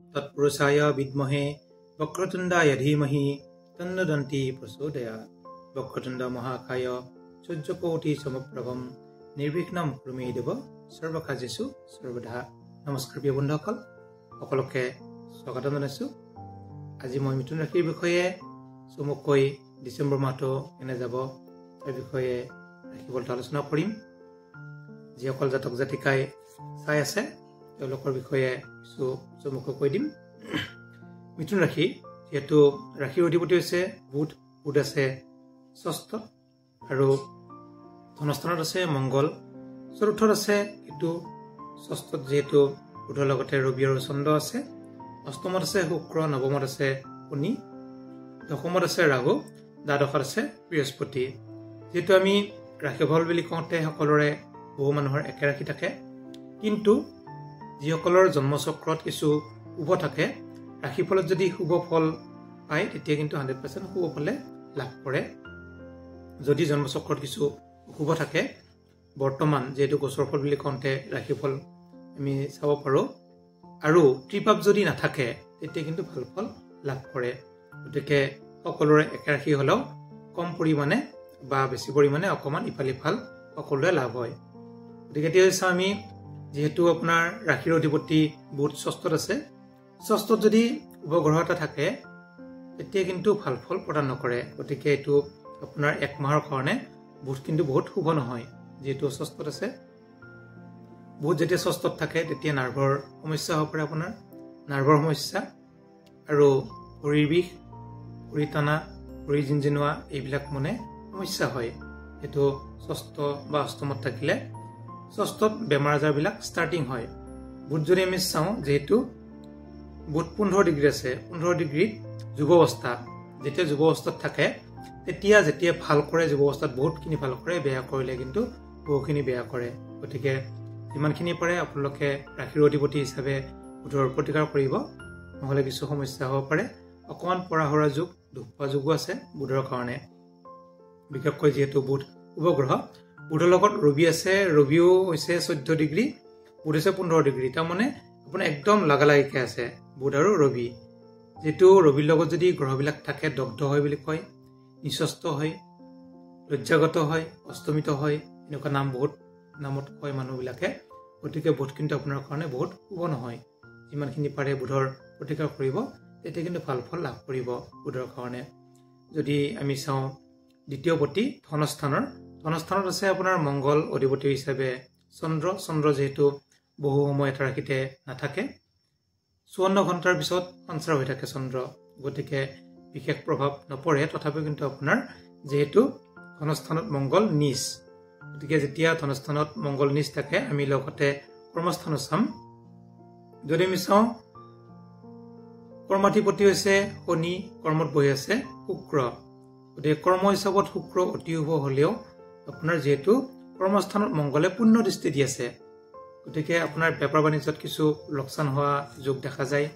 তৎপুৰুষায় বিদ্মহে বক্ৰতুণ্ডায় ধীমহি তন্ন দন্তি প্ৰচোদয়াৎ। বক্ৰতুণ্ড মহাকায় সূৰ্যকোটি সমপ্ৰভম নিৰ্বিঘ্নম কুৰু মে দেৱ সৰ্বকাৰ্যেষু সৰ্বদা। নমস্কাৰ প্ৰিয় বন্ধুসকল, সকলোকে স্বাগতম জনাইছোঁ। আজি মই মিথুন ৰাশিৰ বিষয়ে চমুকৈ ডিচেম্বৰ মাহটো কেনে যাব তাৰ বিষয়ে ৰাশিফলটো আলোচনা কৰিম। যিসকল জাতক জাতিকাই চাই আছে তেওঁলোকৰ বিষয়ে কিছু চমুকৈ কৈ দিম। মিথুন ৰাশি, যিহেতু ৰাশিৰ অধিপতি হৈছে বুধ। বুধ আছে ষষ্ঠত আৰু ধনস্থানত আছে মংগল, চতুৰ্থত আছে কেতু, ষষ্ঠত যিহেতু বুধৰ লগতে ৰবি আৰু চন্দ্ৰ আছে, অষ্টমত আছে শুক্ৰ, নৱমত আছে শনি, দশমত আছে ৰাহু, দ্বাদশত আছে বৃহস্পতি। যিহেতু আমি ৰাশিফল বুলি কওঁতে সকলোৰে বহু মানুহৰ একে ৰাশি থাকে, কিন্তু যিসকলৰ জন্মচক্ৰত কিছু শুভ থাকে, ৰাশিফলত যদি শুভ ফল পায় তেতিয়া কিন্তু 100% শুভ ফলে লাভ কৰে। যদি জন্মচক্ৰত কিছু অশুভ থাকে, বৰ্তমান যিহেতু গোচৰ ফল বুলি কওঁতে ৰাশিফল আমি চাব পাৰোঁ, আৰু ত্ৰিপাপ যদি নাথাকে তেতিয়া কিন্তু ভাল ফল লাভ কৰে। গতিকে সকলোৰে একে ৰাশি হ'লেও কম পৰিমাণে বা বেছি পৰিমাণে অকণমান ইফাল সিফাল সকলোৰে লাভ হয়। গতিকে এতিয়া চাওঁ আমি, যিহেতু আপোনাৰ ৰাশিৰ অধিপতি বুধ ষষ্ঠত আছে, ষষ্ঠত যদি উপগ্ৰহ এটা থাকে তেতিয়া কিন্তু ভাল ফল প্ৰদান নকৰে। গতিকে এইটো আপোনাৰ এক মাহৰ কাৰণে বুধ কিন্তু বহুত শুভ নহয়। যিহেতু ষষ্ঠত আছে, বুধ যেতিয়া ষষ্ঠত থাকে তেতিয়া নাৰ্ভৰ সমস্যা হ'ব পাৰে, আপোনাৰ নাৰ্ভৰ সমস্যা আৰু ভৰিৰ বিষ, ভৰি টানা, ভৰি জিনজিনোৱা এইবিলাক মানে সমস্যা হয়। এইটো ষষ্ঠ বা অষ্টমত থাকিলে ষষ্ঠত বেমাৰ আজাৰবিলাক ষ্টাৰ্টিং হয়। বুধ যদি আমি চাওঁ, যিহেতু বুধ 15 ডিগ্ৰী আছে, 15 ডিগ্ৰীত যুৱ অৱস্থা, যেতিয়া যুৱ অৱস্থাত থাকে তেতিয়া যেতিয়া ভাল কৰে যুৱ অৱস্থাত বহুতখিনি ভাল কৰে, বেয়া কৰিলে কিন্তু বহুখিনি বেয়া কৰে। গতিকে যিমানখিনি পাৰে আপোনালোকে ৰাশিৰ অধিপতি হিচাপে বুধৰ প্ৰতিকাৰ কৰিব, নহ'লে কিছু সমস্যা হ'ব পাৰে। অকণমান পঢ়া শুৰা যুগ, দুখ পোৱা যুগো আছে বুধৰ কাৰণে, বিশেষকৈ যিহেতু বুধ উপগ্ৰহ। বুধৰ লগত ৰবি আছে, ৰবিও হৈছে 14 ডিগ্ৰী, বুধ হৈছে 15 ডিগ্ৰী। তাৰমানে আপোনাৰ একদম লাগালাগিকে আছে বুধ আৰু ৰবি। যিহেতু ৰবিৰ লগত যদি গ্ৰহবিলাক থাকে, দগ্ধ হয় বুলি কয়, নিঃস্বস্ত হয়, লজ্জাগত হয়, অস্তমিত হয়, এনেকুৱা নাম বহুত নামত কয় মানুহবিলাকে। গতিকে বুধ কিন্তু আপোনাৰ কাৰণে বহুত শুভ নহয়। যিমানখিনি পাৰে বুধৰ প্ৰতিকাৰ কৰিব তেতিয়া কিন্তু ভাল ফল লাভ কৰিব বুধৰ কাৰণে। যদি আমি চাওঁ দ্বিতীয় পতি ধনস্থানৰ, ধনস্থানত আছে আপোনাৰ মংগল, অধিপতি হিচাপে চন্দ্ৰ। চন্দ্ৰ যিহেতু বহু সময় এটা ৰাশিতে নাথাকে, 54 ঘণ্টাৰ পিছত সঞ্চাৰ হৈ থাকে চন্দ্ৰ, গতিকে বিশেষ প্ৰভাৱ নপৰে। তথাপিও কিন্তু আপোনাৰ যিহেতু ধনস্থানত মংগল নিজ, গতিকে যেতিয়া ধনস্থানত মংগল নিজ থাকে আমি লগতে কৰ্মস্থানো চাম। যদি আমি চাওঁ, কৰ্মাধিপতি হৈছে শনি, কৰ্মত বহি আছে শুক্ৰ। গতিকে কৰ্ম হিচাপত শুক্ৰ অতি শুভ হ'লেও আপোনাৰ যিহেতু কৰ্মস্থানত মংগলে পূৰ্ণ দৃষ্টি দি আছে, গতিকে আপোনাৰ বেপাৰ বাণিজ্যত কিছু লোকচান হোৱা যোগ দেখা যায়,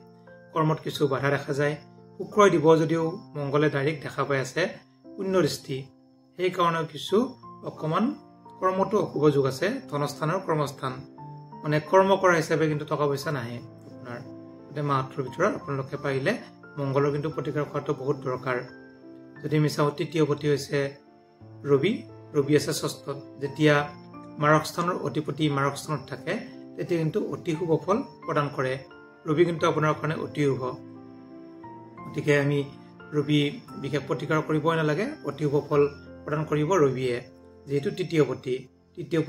কৰ্মত কিছু বাধা দেখা যায়। শুক্ৰই দিব যদিও মংগলে ডাইৰেক্ট দেখা পাই আছে পূৰ্ণ দৃষ্টি, সেইকাৰণে কিছু অকণমান কৰ্মতো অশুভ যোগ আছে। ধনস্থানৰ কৰ্মস্থান মানে কৰ্ম কৰা হিচাপে কিন্তু টকা পইচা নাহে আপোনাৰ। গতিকে মাহটোৰ ভিতৰত আপোনালোকে পাৰিলে মংগলৰ কিন্তু প্ৰতিকাৰ কৰাটো বহুত দৰকাৰ। যদি আমি চাওঁ, তৃতীয় পতি হৈছে ৰবি, ৰবি আছে ষষ্ঠত। যেতিয়া মাৰক স্থানৰ অধিপতি মাৰক স্থানত থাকে তেতিয়া কিন্তু অতি শুভ ফল প্ৰদান কৰে। ৰবি কিন্তু আপোনাৰ কাৰণে অতি শুভ, গতিকে আমি ৰবি বিশেষ প্ৰতিকাৰ কৰিবই নালাগে, অতি শুভ ফল প্ৰদান কৰিব ৰবিয়ে। যিহেতু তৃতীয়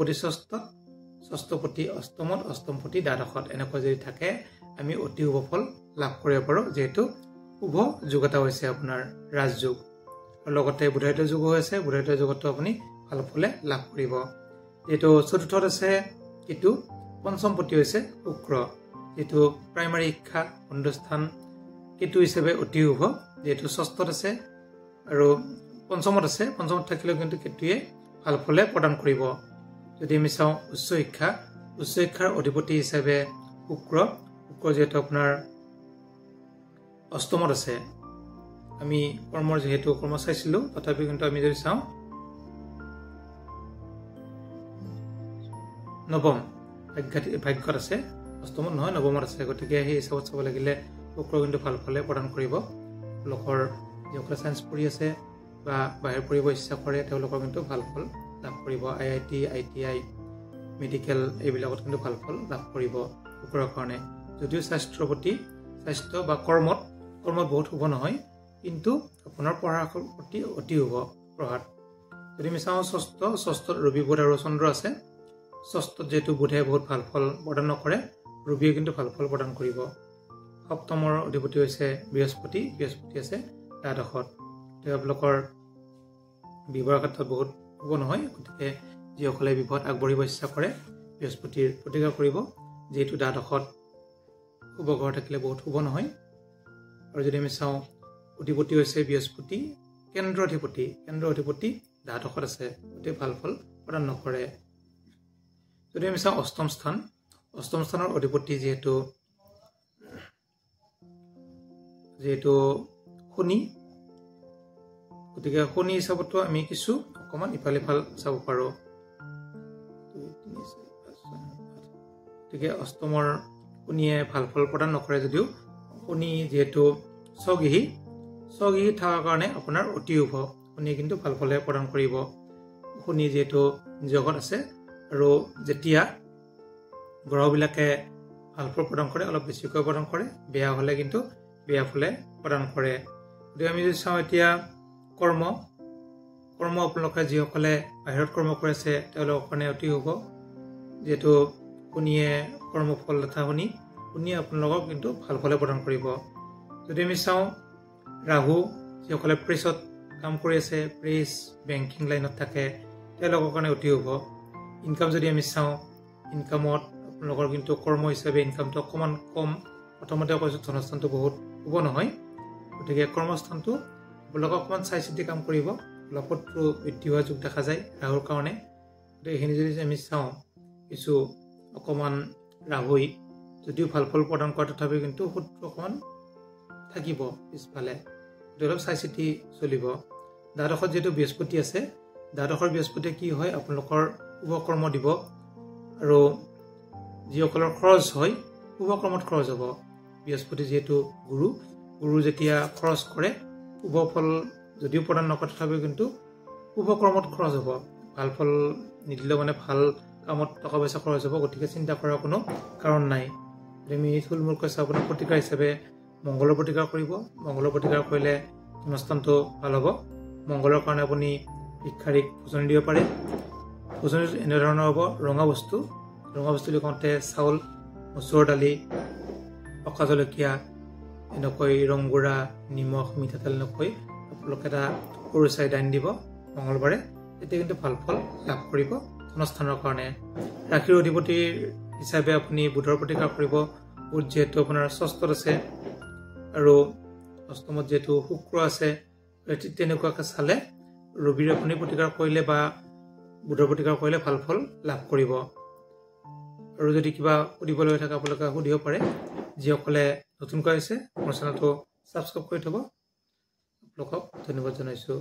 পতি ষষ্ঠত, ষষ্ঠ পতি অষ্টমত, অষ্টম পতি দ্বাদশত, এনেকুৱা যদি থাকে আমি অতি শুভ ফল লাভ কৰিব পাৰোঁ। যিহেতু শুভ যুগ এটা হৈছে আপোনাৰ ৰাজযোগ, আৰু লগতে বুধায়িত যুগ হৈ আছে, বুধায়িত যুগতো আপুনি ভাল ফলে লাভ কৰিব। যিহেতু চতুৰ্থত আছে কেতু, পঞ্চম পতি হৈছে শুক্ৰ। যিহেতু প্ৰাইমাৰী শিক্ষা, বন্ধুস্থান কেতু হিচাপে অতি শুভ। যিহেতু ষষ্ঠত আছে আৰু পঞ্চমত আছে, পঞ্চমত থাকিলেও কিন্তু কেতুৱে ভাল ফলে প্ৰদান কৰিব। যদি আমি চাওঁ উচ্চ শিক্ষা, উচ্চ শিক্ষাৰ অধিপতি হিচাপে শুক্ৰ, শুক্ৰ যিহেতু আপোনাৰ অষ্টমত আছে। আমি কৰ্মৰ যিহেতু কৰ্ম চাইছিলোঁ, তথাপি কিন্তু আমি যদি চাওঁ নৱম ভাগ্যত আছে, অষ্টমত নহয় নৱমত আছে গতিকে সেই হিচাপত চাব লাগিলে শুক্ৰ কিন্তু ভাল ফলে প্ৰদান কৰিব লোকৰ যিসকলে চায়েন্স পঢ়ি আছে বা বাহিৰ পঢ়িব ইচ্ছা কৰে তেওঁলোকৰ কিন্তু ভাল ফল লাভ কৰিব IIT ITI মেডিকেল এইবিলাকত কিন্তু ভাল ফল লাভ কৰিব শুক্ৰৰ কাৰণে যদিও স্বাস্থ্য বা কৰ্মত বহুত শুভ নহয় কিন্তু আপোনাৰ পঢ়াৰ প্ৰতি অতি শুভ প্ৰভাৱ যদি আমি চাওঁ ষষ্ঠত ৰবি বুধ আৰু চন্দ্ৰ আছে ষষ্ঠত যেহেতু বুধে বহুত ভাল ফল প্ৰদান নকৰে ৰবিয়ে কিন্তু ভাল ফল প্ৰদান কৰিব সপ্তমৰ অধিপতি হৈছে বৃহস্পতি আছে দ্বাদশত তেওঁলোকৰ বিবাহৰ ক্ষেত্ৰত বহুত শুভ নহয় গতিকে যিসকলে বিবাহত আগবাঢ়িব ইচ্ছা কৰে বৃহস্পতিৰ প্ৰতিকাৰ কৰিব যেহেতু দ্বাদশত শুভ গ্ৰহ থাকিলে বহুত শুভ নহয় আৰু যদি আমি চাওঁ অধিপতি হৈছে বৃহস্পতি কেন্দ্ৰ অধিপতি দ্বাদশত আছে গতিকে ভাল ফল প্ৰদান নকৰে যদি আমি চাওঁ অষ্টম স্থানৰ অধিপতি যিহেতু শনি গতিকে শনি হিচাপতো আমি কিছু অকণমান ইফালে চাব পাৰোঁ গতিকে অষ্টমৰ শনিয়ে ভাল ফল প্ৰদান নকৰে যদিও শনি যিহেতু স্বগৃহী থকাৰ কাৰণে আপোনাৰ অতি শুভ শনিয়ে কিন্তু ভাল ফলে প্ৰদান কৰিব শনি যিহেতু জগত আছে আৰু যেতিয়া গ্ৰহবিলাকে ভাল ফল প্ৰদান কৰে অলপ বেছিকৈ প্ৰদান কৰে বেয়া হ'লে কিন্তু বেয়া ফলে প্ৰদান কৰে গতিকে আমি যদি চাওঁ এতিয়া কৰ্ম আপোনালোকে যিসকলে বাহিৰত কৰ্ম কৰি আছে তেওঁলোকৰ কাৰণে অতি শুভ যিহেতু শনিয়ে কৰ্মফল তথা শনিয়ে আপোনালোকক কিন্তু ভাল ফলে প্ৰদান কৰিব যদি আমি চাওঁ ৰাহু যিসকলে প্ৰেছত কাম কৰি আছে প্ৰেছ বেংকিং লাইনত থাকে তেওঁলোকৰ কাৰণে অতি শুভ ইনকাম যদি আমি চাওঁ ইনকামত আপোনালোকৰ কিন্তু কৰ্ম হিচাপে ইনকামটো অকণমান কম প্ৰথমতে কৈছোঁ ধনস্থানটো বহুত শুভ নহয় গতিকে কৰ্মস্থানটো আপোনালোকক অকণমান চাই চিতি কাম কৰিব অলপ শত্ৰু বৃদ্ধি হোৱা যোগ দেখা যায় ৰাহুৰ কাৰণে গতিকে এইখিনি যদি আমি চাওঁ কিছু অকণমান ৰাহুই যদিও ভাল ফল প্ৰদান কৰে তথাপিও কিন্তু শত্ৰু অকণমান থাকিব পিছফালে অলপ চাই চিতি চলিব দ্বাদশত যিহেতু বৃহস্পতি আছে দ্বাদশৰ বৃহস্পতিয়ে কি হয় আপোনালোকৰ শুভ কৰ্ম দিব আৰু যিসকলৰ খৰচ হয় শুভ কৰ্মত খৰচ হ'ব বৃহস্পতি যিহেতু গুৰু যেতিয়া খৰচ কৰে শুভ ফল যদিও প্ৰদান নকৰে তথাপিও কিন্তু শুভ কৰ্মত খৰচ হ'ব ভাল ফল নিদিলেও মানে ভাল কামত টকা পইচা খৰচ হ'ব গতিকে চিন্তা কৰাৰ কোনো কাৰণ নাই আমি থুলমূলকৈ চাওঁ আপোনাৰ প্ৰতিকাৰ হিচাপে মংগলৰ প্ৰতিকাৰ কৰিব মংগলৰ প্ৰতিকাৰ কৰিলে ধনস্থানটো ভাল হ'ব মংগলৰ কাৰণে আপুনি ভিক্ষাৰীক ভোজন দিব পাৰে ভোজন এনেধৰণৰ হ'ব ৰঙা বস্তু বুলি কওঁতে চাউল মচুৰ দালি পকা জলকীয়া এনেকৈ ৰংগুড়া নিমখ মিঠাতেল এনেকৈ আপোনালোকে এটা সৰু চাই দান দিব মংগলবাৰে তেতিয়া কিন্তু ভাল ফল লাভ কৰিব ধনস্থানৰ কাৰণে ৰাশিৰ অধিপতিৰ হিচাপে আপুনি বুধৰ প্ৰতিকাৰ কৰিব বুধ যিহেতু আপোনাৰ ষষ্ঠত আছে আৰু অষ্টমত যিহেতু শুক্ৰ আছে তেনেকুৱাকৈ চালে ৰবিৰ আপুনি প্ৰতিকাৰ কৰিলে বা বুধৰ প্ৰতিকাৰ কৰিলে ভাল ফল লাভ কৰিব আৰু যদি কিবা সুধিবলৈ থাকে আপোনালোকে সুধিব পাৰে যিসকলে নতুনকৈ আছে মোৰ চেনেলটো ছাবস্ক্ৰাইব কৰি থ'ব আপোনালোকক ধন্যবাদ জনাইছোঁ